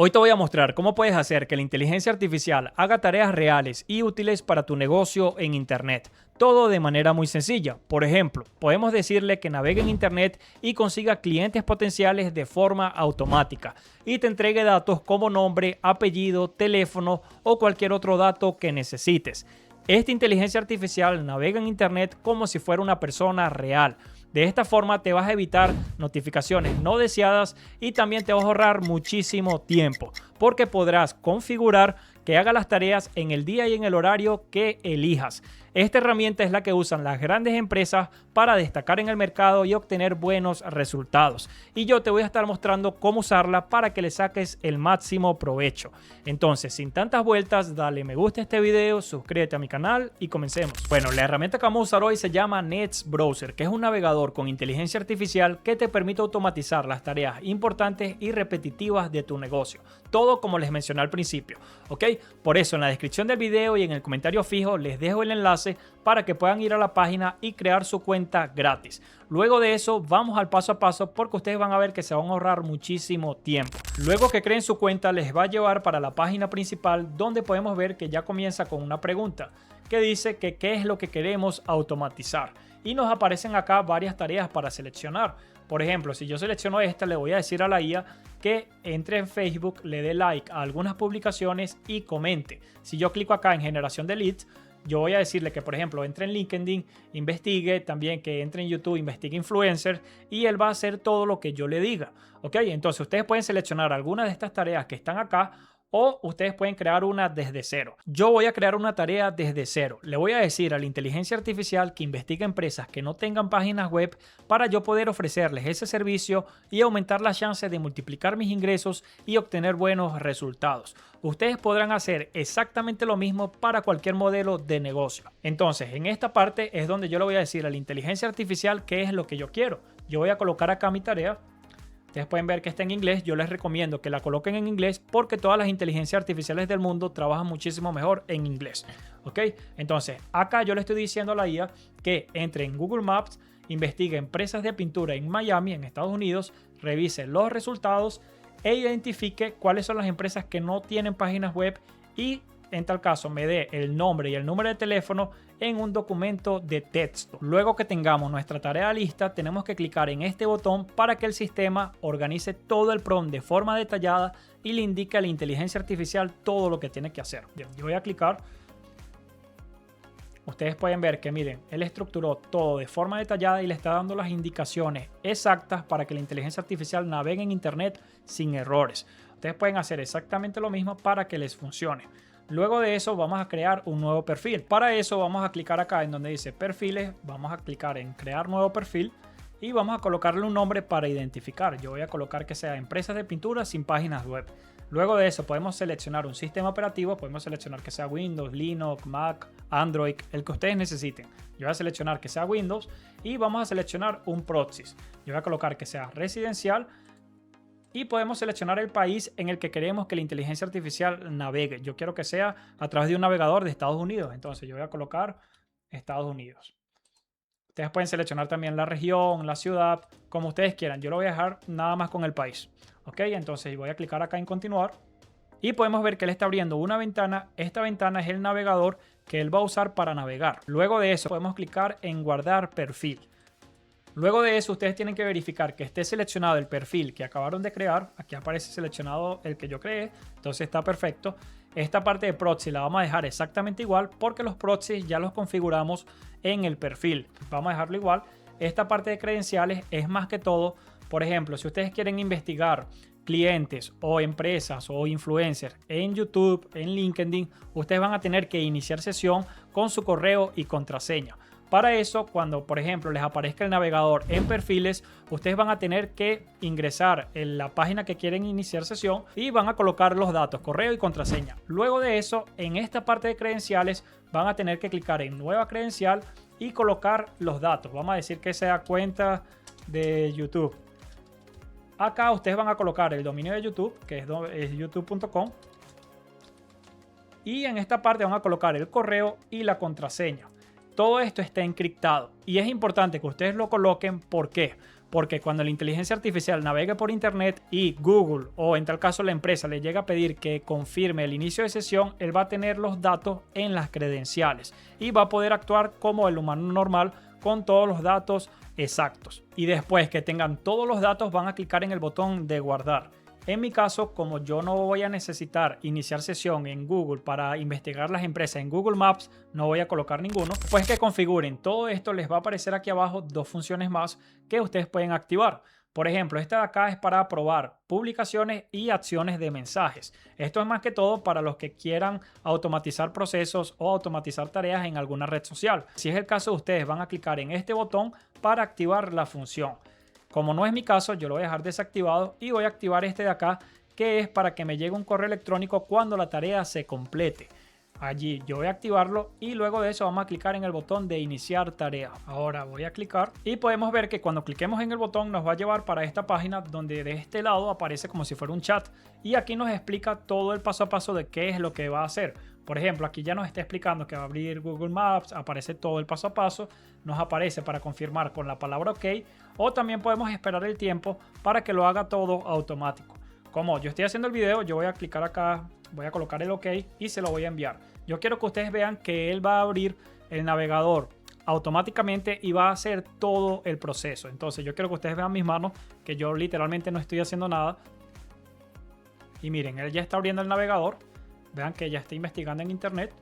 Hoy te voy a mostrar cómo puedes hacer que la inteligencia artificial haga tareas reales y útiles para tu negocio en Internet. Todo de manera muy sencilla. Por ejemplo, podemos decirle que navegue en Internet y consiga clientes potenciales de forma automática y te entregue datos como nombre, apellido, teléfono o cualquier otro dato que necesites. Esta inteligencia artificial navega en Internet como si fuera una persona real. De esta forma te vas a evitar notificaciones no deseadas y también te vas a ahorrar muchísimo tiempo porque podrás configurar que haga las tareas en el día y en el horario que elijas. Esta herramienta es la que usan las grandes empresas para destacar en el mercado y obtener buenos resultados. Y yo te voy a estar mostrando cómo usarla para que le saques el máximo provecho. Entonces, sin tantas vueltas, dale me gusta a este video, suscríbete a mi canal y comencemos. Bueno, la herramienta que vamos a usar hoy se llama Nets Browser, que es un navegador con inteligencia artificial que te permite automatizar las tareas importantes y repetitivas de tu negocio. Todo como les mencioné al principio, ¿ok? Por eso en la descripción del video y en el comentario fijo les dejo el enlace para que puedan ir a la página y crear su cuenta gratis. Luego de eso vamos al paso a paso porque ustedes van a ver que se van a ahorrar muchísimo tiempo. Luego que creen su cuenta les va a llevar para la página principal donde podemos ver que ya comienza con una pregunta que dice que qué es lo que queremos automatizar. Y nos aparecen acá varias tareas para seleccionar. Por ejemplo, si yo selecciono esta, le voy a decir a la IA que entre en Facebook, le dé like a algunas publicaciones y comente. Si yo clico acá en generación de leads, yo voy a decirle que, por ejemplo, entre en LinkedIn, investigue, también que entre en YouTube, investigue influencers y él va a hacer todo lo que yo le diga. ¿Ok? Entonces ustedes pueden seleccionar algunas de estas tareas que están acá o ustedes pueden crear una desde cero. Yo voy a crear una tarea desde cero. Le voy a decir a la inteligencia artificial que investigue empresas que no tengan páginas web para yo poder ofrecerles ese servicio y aumentar las chances de multiplicar mis ingresos y obtener buenos resultados. Ustedes podrán hacer exactamente lo mismo para cualquier modelo de negocio. Entonces, en esta parte es donde yo le voy a decir a la inteligencia artificial qué es lo que yo quiero. Yo voy a colocar acá mi tarea. Ustedes pueden ver que está en inglés. Yo les recomiendo que la coloquen en inglés porque todas las inteligencias artificiales del mundo trabajan muchísimo mejor en inglés. ¿Ok? Entonces, acá yo le estoy diciendo a la IA que entre en Google Maps, investigue empresas de pintura en Miami, en Estados Unidos, revise los resultados e identifique cuáles son las empresas que no tienen páginas web y en tal caso me dé el nombre y el número de teléfono en un documento de texto. Luego que tengamos nuestra tarea lista, tenemos que clicar en este botón para que el sistema organice todo el prompt de forma detallada y le indique a la inteligencia artificial todo lo que tiene que hacer. Bien, yo voy a clicar. Ustedes pueden ver que miren, él estructuró todo de forma detallada y le está dando las indicaciones exactas para que la inteligencia artificial navegue en Internet sin errores. Ustedes pueden hacer exactamente lo mismo para que les funcione. Luego de eso vamos a crear un nuevo perfil. Para eso vamos a clicar acá en donde dice perfiles, vamos a clicar en crear nuevo perfil y vamos a colocarle un nombre para identificar. Yo voy a colocar que sea empresas de pintura sin páginas web. Luego de eso podemos seleccionar un sistema operativo, podemos seleccionar que sea Windows, Linux, Mac, Android, el que ustedes necesiten. Yo voy a seleccionar que sea Windows y vamos a seleccionar un proxy. Yo voy a colocar que sea residencial y podemos seleccionar el país en el que queremos que la inteligencia artificial navegue. Yo quiero que sea a través de un navegador de Estados Unidos, entonces yo voy a colocar Estados Unidos. Ustedes pueden seleccionar también la región, la ciudad, como ustedes quieran. Yo lo voy a dejar nada más con el país. Ok, entonces voy a clicar acá en continuar y podemos ver que él está abriendo una ventana. Esta ventana es el navegador que él va a usar para navegar. Luego de eso podemos clicar en guardar perfil. Luego de eso ustedes tienen que verificar que esté seleccionado el perfil que acabaron de crear. Aquí aparece seleccionado el que yo creé, entonces está perfecto. Esta parte de proxy la vamos a dejar exactamente igual porque los proxies ya los configuramos en el perfil. Vamos a dejarlo igual. Esta parte de credenciales es más que todo, por ejemplo, si ustedes quieren investigar clientes o empresas o influencers en YouTube, en LinkedIn, ustedes van a tener que iniciar sesión con su correo y contraseña. Para eso, cuando por ejemplo les aparezca el navegador en perfiles, ustedes van a tener que ingresar en la página que quieren iniciar sesión y van a colocar los datos, correo y contraseña. Luego de eso, en esta parte de credenciales, van a tener que clicar en nueva credencial y colocar los datos. Vamos a decir que sea cuenta de YouTube. Acá ustedes van a colocar el dominio de YouTube, que es youtube.com. Y en esta parte van a colocar el correo y la contraseña. Todo esto está encriptado y es importante que ustedes lo coloquen. ¿Por qué? porque cuando la inteligencia artificial navegue por internet y Google o en tal caso la empresa le llega a pedir que confirme el inicio de sesión, él va a tener los datos en las credenciales y va a poder actuar como el humano normal con todos los datos exactos. Y después que tengan todos los datos van a clicar en el botón de guardar. En mi caso, como yo no voy a necesitar iniciar sesión en Google para investigar las empresas en Google Maps, no voy a colocar ninguno, pues que configuren todo esto. Les va a aparecer aquí abajo dos funciones más que ustedes pueden activar. Por ejemplo, esta de acá es para probar publicaciones y acciones de mensajes. Esto es más que todo para los que quieran automatizar procesos o automatizar tareas en alguna red social. Si es el caso, ustedes van a clicar en este botón para activar la función. Como no es mi caso, yo lo voy a dejar desactivado y voy a activar este de acá, que es para que me llegue un correo electrónico cuando la tarea se complete. Allí yo voy a activarlo y luego de eso vamos a clicar en el botón de iniciar tarea. Ahora voy a clicar y podemos ver que cuando cliquemos en el botón nos va a llevar para esta página donde de este lado aparece como si fuera un chat y aquí nos explica todo el paso a paso de qué es lo que va a hacer. Por ejemplo, aquí ya nos está explicando que va a abrir Google Maps, aparece todo el paso a paso, nos aparece para confirmar con la palabra OK, o también podemos esperar el tiempo para que lo haga todo automático. Como yo estoy haciendo el video, yo voy a clicar acá, voy a colocar el OK y se lo voy a enviar. Yo quiero que ustedes vean que él va a abrir el navegador automáticamente y va a hacer todo el proceso. Entonces yo quiero que ustedes vean mis manos, que yo literalmente no estoy haciendo nada. Y miren, él ya está abriendo el navegador. Vean que ya está investigando en internet.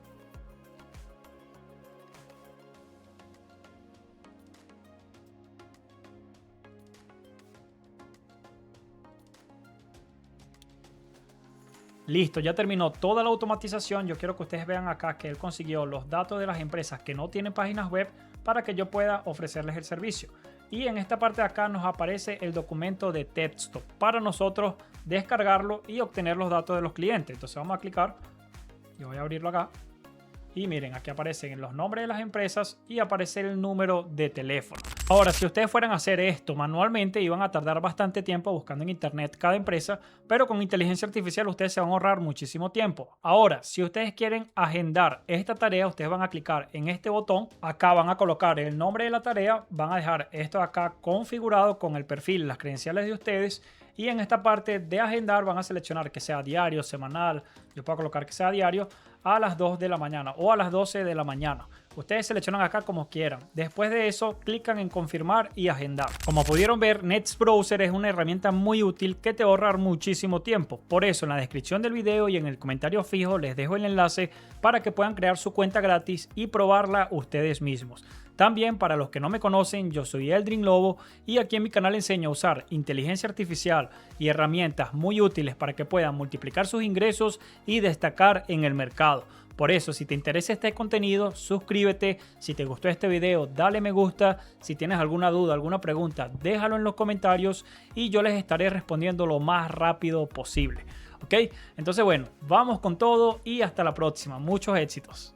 Listo, ya terminó toda la automatización. Yo quiero que ustedes vean acá que él consiguió los datos de las empresas que no tienen páginas web para que yo pueda ofrecerles el servicio. Y en esta parte de acá nos aparece el documento de texto para nosotros descargarlo y obtener los datos de los clientes. Entonces vamos a clicar. Yo voy a abrirlo acá y miren, aquí aparecen los nombres de las empresas y aparece el número de teléfono. Ahora, si ustedes fueran a hacer esto manualmente, iban a tardar bastante tiempo buscando en internet cada empresa, pero con inteligencia artificial ustedes se van a ahorrar muchísimo tiempo. Ahora, si ustedes quieren agendar esta tarea, ustedes van a clicar en este botón. Acá van a colocar el nombre de la tarea, van a dejar esto acá configurado con el perfil, las credenciales de ustedes. Y en esta parte de agendar van a seleccionar que sea diario, semanal. Yo puedo colocar que sea diario a las 2 de la mañana o a las 12 de la mañana. Ustedes seleccionan acá como quieran. Después de eso, clican en confirmar y agendar. Como pudieron ver, NetsBrowser es una herramienta muy útil que te va a ahorrar muchísimo tiempo. Por eso, en la descripción del video y en el comentario fijo les dejo el enlace para que puedan crear su cuenta gratis y probarla ustedes mismos. También, para los que no me conocen, yo soy Eldrin Lobo y aquí en mi canal enseño a usar inteligencia artificial y herramientas muy útiles para que puedan multiplicar sus ingresos y destacar en el mercado. Por eso, si te interesa este contenido, suscríbete. Si te gustó este video, dale me gusta. Si tienes alguna duda, alguna pregunta, déjalo en los comentarios y yo les estaré respondiendo lo más rápido posible. ¿Ok? Entonces, bueno, vamos con todo y hasta la próxima. Muchos éxitos.